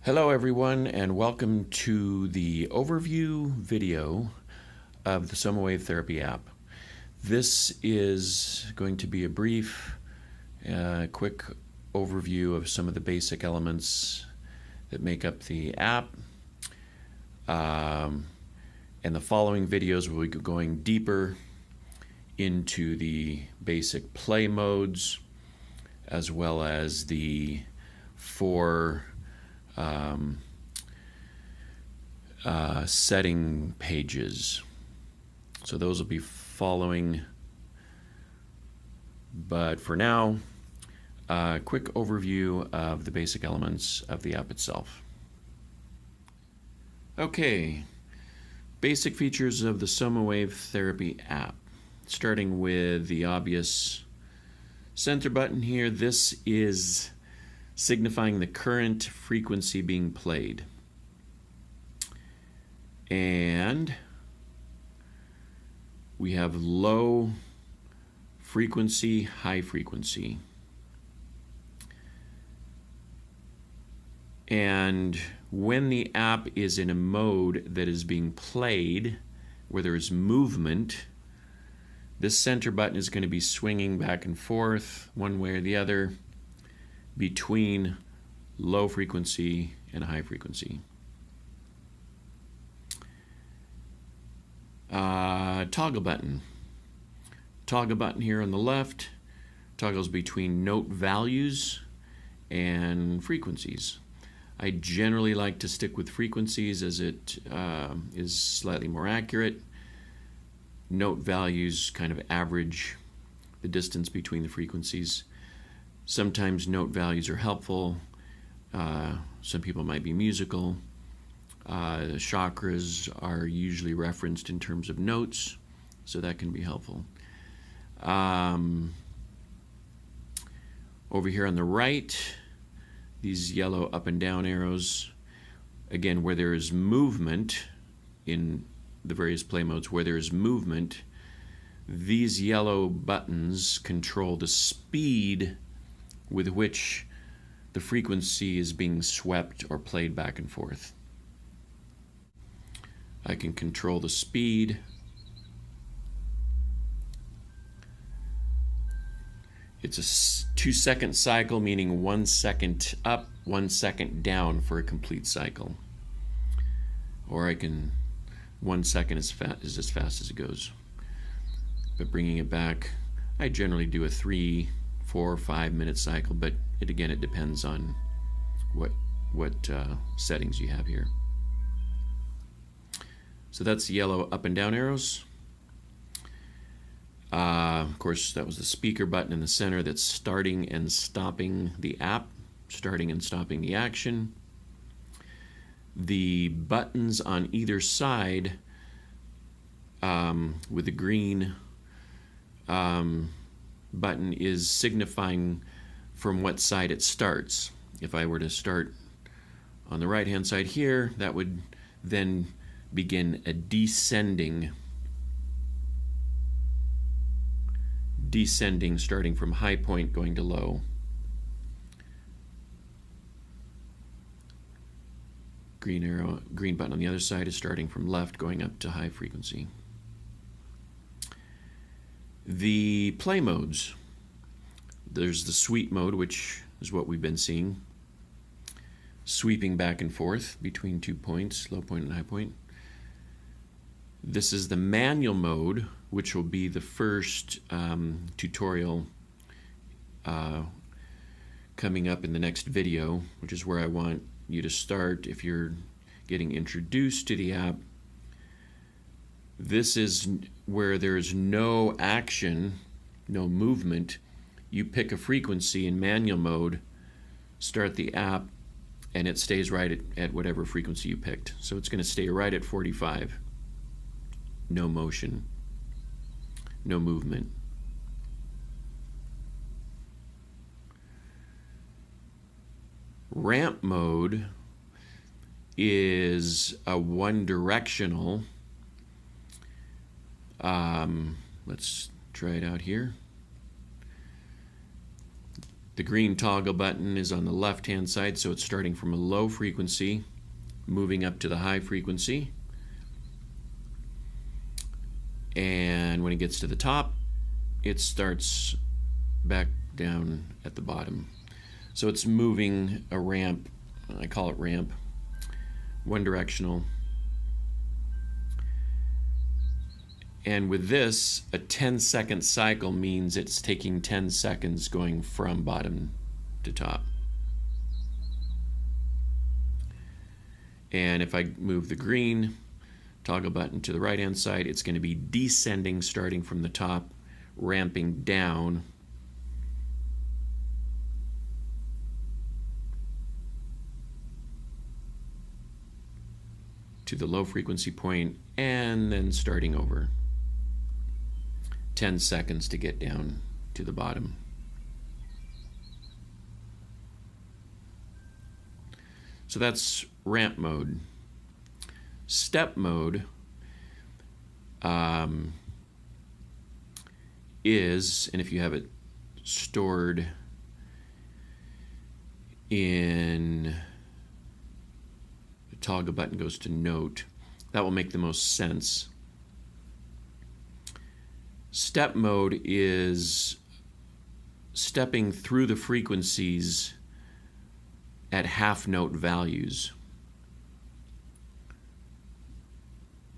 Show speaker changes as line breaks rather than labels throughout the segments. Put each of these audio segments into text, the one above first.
Hello everyone, and welcome to the overview video of the SomaWave Therapy App. This is going to be a brief, quick overview of some of the basic elements that make up the app. And the following videos will be going deeper into the basic play modes, as well as the four setting pages. So those will be following, but for now, a quick overview of the basic elements of the app itself. Okay, basic features of the SomaWave Therapy app. Starting with the obvious center button here, this is signifying the current frequency being played. And we have low frequency, high frequency. And when the app is in a mode that is being played, where there is movement, this center button is going to be swinging back and forth one way or the other between low frequency and high frequency. Toggle button. Toggle button here on the left toggles between note values and frequencies. I generally like to stick with frequencies as it is slightly more accurate. Note values kind of average the distance between the frequencies. Sometimes note values are helpful. Some people might be musical. The chakras are usually referenced in terms of notes, so that can be helpful. Over here on the right, these yellow up and down arrows, again, where there is movement in the various play modes, where there is movement, these yellow buttons control the speed with which the frequency is being swept or played back and forth. I can control the speed. It's a 2-second cycle, meaning 1 second up, 1 second down for a complete cycle. Or I can, 1 second is as fast as it goes. But bringing it back, I generally do a 3, 4 or 5 minute cycle, but it depends on what settings you have here. So that's the yellow up and down arrows. Of course, that was the speaker button in the center that's starting and stopping the app, starting and stopping the action. The buttons on either side with the green button is signifying from what side it starts. If I were to start on the right hand side here, that would then begin a descending starting from high point going to low. Green button on the other side is starting from left going up to high frequency. The play modes. There's the sweep mode, which is what we've been seeing. Sweeping back and forth between 2 points, low point and high point. This is the manual mode, which will be the first tutorial coming up in the next video, which is where I want you to start if you're getting introduced to the app. This is where there's no action, no movement. You pick a frequency in manual mode, start the app, and it stays right at whatever frequency you picked. So it's going to stay right at 45. No motion, no movement. Ramp mode is a one-directional. Let's try it out here. The green toggle button is on the left-hand side, so it's starting from a low frequency, moving up to the high frequency. And when it gets to the top, it starts back down at the bottom. So it's moving a ramp, I call it ramp, one directional. And with this, a 10-second cycle means it's taking 10 seconds going from bottom to top. And if I move the green toggle button to the right-hand side, it's going to be descending starting from the top, ramping down to the low frequency point, and then starting over. 10 seconds to get down to the bottom. So that's ramp mode. Step mode is, and if you have it stored in the toggle button goes to note, that will make the most sense. Step mode is stepping through the frequencies at half note values.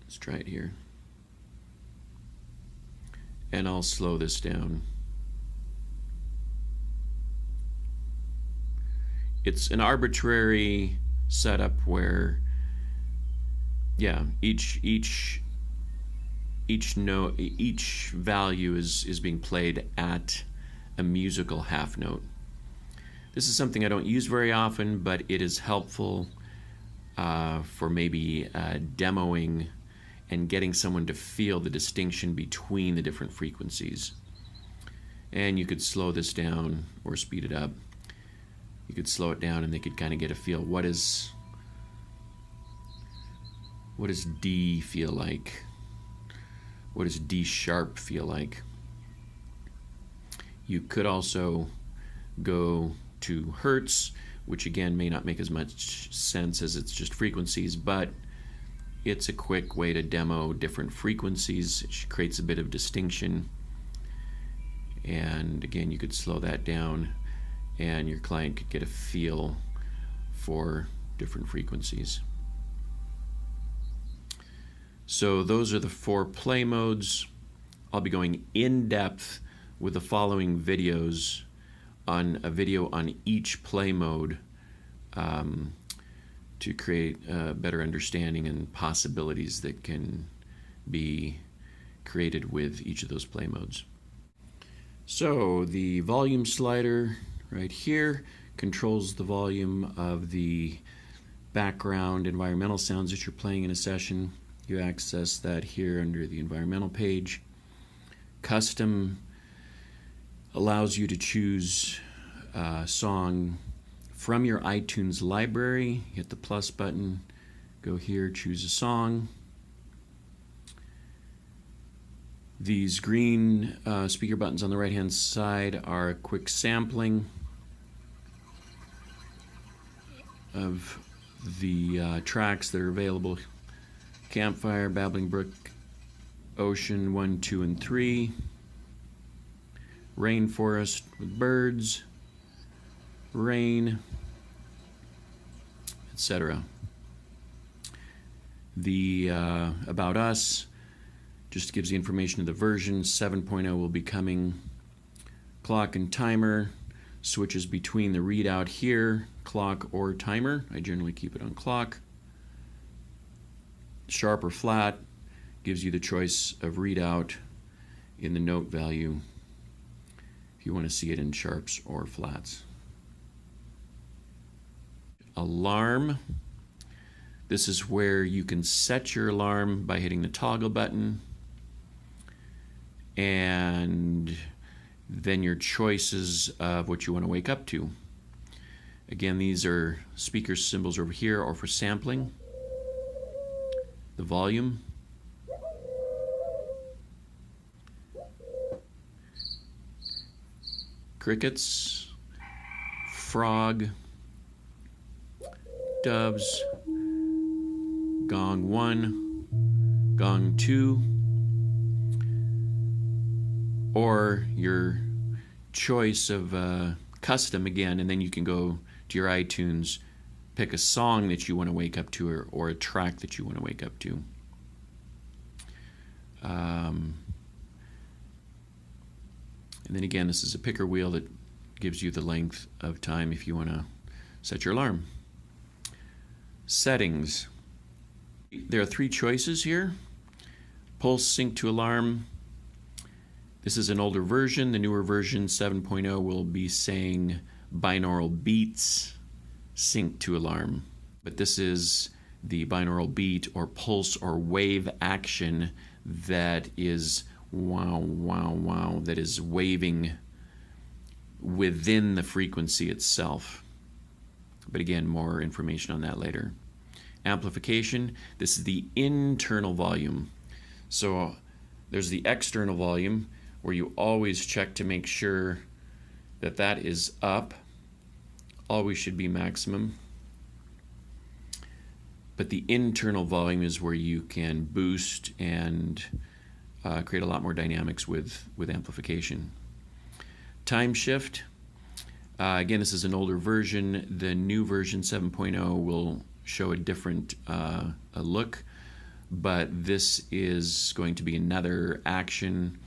Let's try it here. And I'll slow this down. It's an arbitrary setup where, yeah, each note, each value is being played at a musical half note. This is something I don't use very often, but it is helpful for maybe demoing and getting someone to feel the distinction between the different frequencies. And you could slow this down or speed it up. You could slow it down and they could kind of get a feel. What does D feel like? What does D sharp feel like? You could also go to hertz, which again may not make as much sense as it's just frequencies, but it's a quick way to demo different frequencies. It creates a bit of distinction. And again, you could slow that down and your client could get a feel for different frequencies. So those are the 4 play modes. I'll be going in depth with the following videos on a video on each play mode to create a better understanding and possibilities that can be created with each of those play modes. So the volume slider right here controls the volume of the background environmental sounds that you're playing in a session. You access that here under the environmental page. Custom allows you to choose a song from your iTunes library. Hit the plus button, go here, choose a song. These green speaker buttons on the right hand side are a quick sampling of the tracks that are available. Campfire, Babbling Brook, Ocean 1, 2, and 3. Rainforest with birds, rain, etc. The About Us just gives the information of the version. 7.0 will be coming. Clock and timer switches between the readout here, clock or timer. I generally keep it on clock. Sharp or flat gives you the choice of readout in the note value if you want to see it in sharps or flats. Alarm. This is where you can set your alarm by hitting the toggle button, and then your choices of what you want to wake up to. Again, these are speaker symbols over here, or for sampling. The volume. Crickets, frog, doves, gong 1, gong 2, or your choice of custom again, and then you can go to your iTunes, pick a song that you want to wake up to, or a track that you want to wake up to. And then again, this is a picker wheel that gives you the length of time if you want to set your alarm. Settings. There are 3 choices here. Pulse, sync to alarm. This is an older version. The newer version, 7.0, will be saying binaural beats, sync to alarm. But this is the binaural beat or pulse or wave action that is wow, wow, wow, that is waving within the frequency itself. But again, more information on that later. Amplification, this is the internal volume. So there's the external volume where you always check to make sure that that is up. Always should be maximum. But the internal volume is where you can boost and create a lot more dynamics with amplification. Time shift. Again, this is an older version. The new version, 7.0, will show a different a look, but this is going to be another action,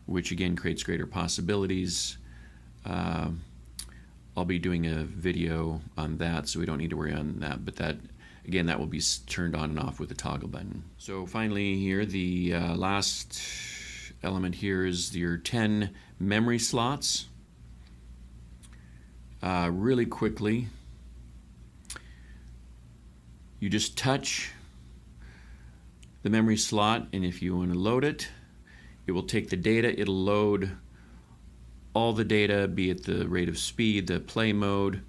which again creates greater possibilities. I'll be doing a video on that, so we don't need to worry on that, but that, again, that will be turned on and off with a toggle button. So finally here, the last element here is your 10 memory slots. Really quickly, you just touch the memory slot, and if you want to load it, it will take the data. It'll load all the data, be it the rate of speed, the play mode,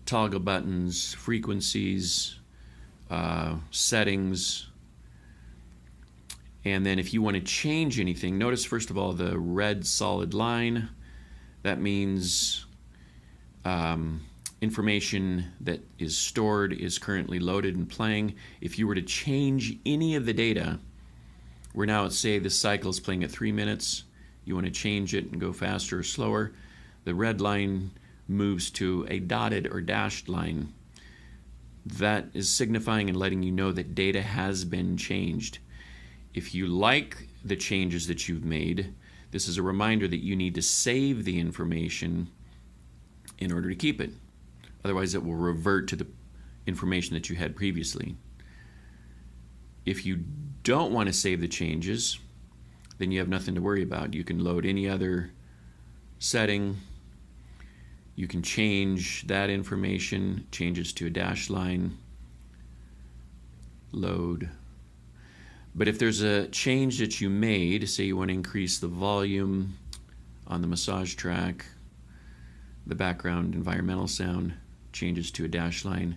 toggle buttons, frequencies, settings. And then if you want to change anything, notice first of all the red solid line. That means information that is stored is currently loaded and playing. If you were to change any of the data, we're now at, say, this cycle is playing at 3 minutes. You want to change it and go faster or slower. The red line moves to a dotted or dashed line. That is signifying and letting you know that data has been changed. If you like the changes that you've made, this is a reminder that you need to save the information in order to keep it. Otherwise, it will revert to the information that you had previously. If you don't want to save the changes, then you have nothing to worry about. You can load any other setting. You can change that information, changes to a dash line, load. But if there's a change that you made, say you want to increase the volume on the massage track, the background environmental sound changes to a dash line,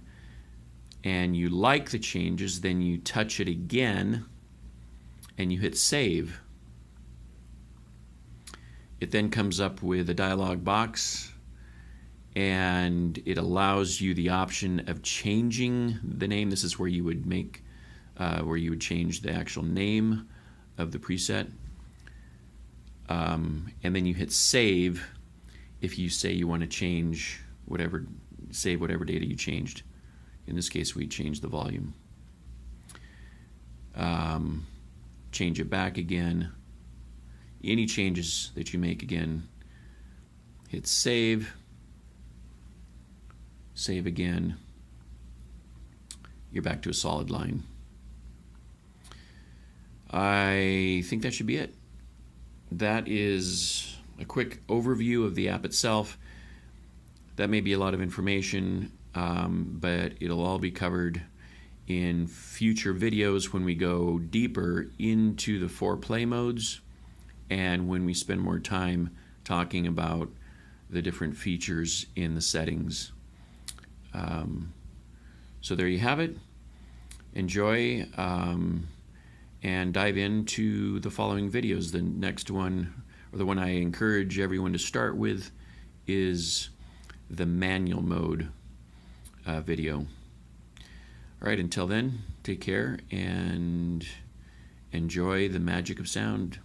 and you like the changes, then you touch it again and you hit save. It then comes up with a dialog box, and it allows you the option of changing the name. This is where you would make, where you would change the actual name of the preset. And then you hit save if you say you want to change whatever, save whatever data you changed. In this case, we changed the volume. Change it back again. Any changes that you make again, hit save, save again. You're back to a solid line. I think that should be it. That is a quick overview of the app itself. That may be a lot of information, but it'll all be covered in future videos when we go deeper into the 4 play modes and when we spend more time talking about the different features in the settings. So there you have it. Enjoy and dive into the following videos. The next one, or the one I encourage everyone to start with, is the manual mode video. All right, until then, take care and enjoy the magic of sound.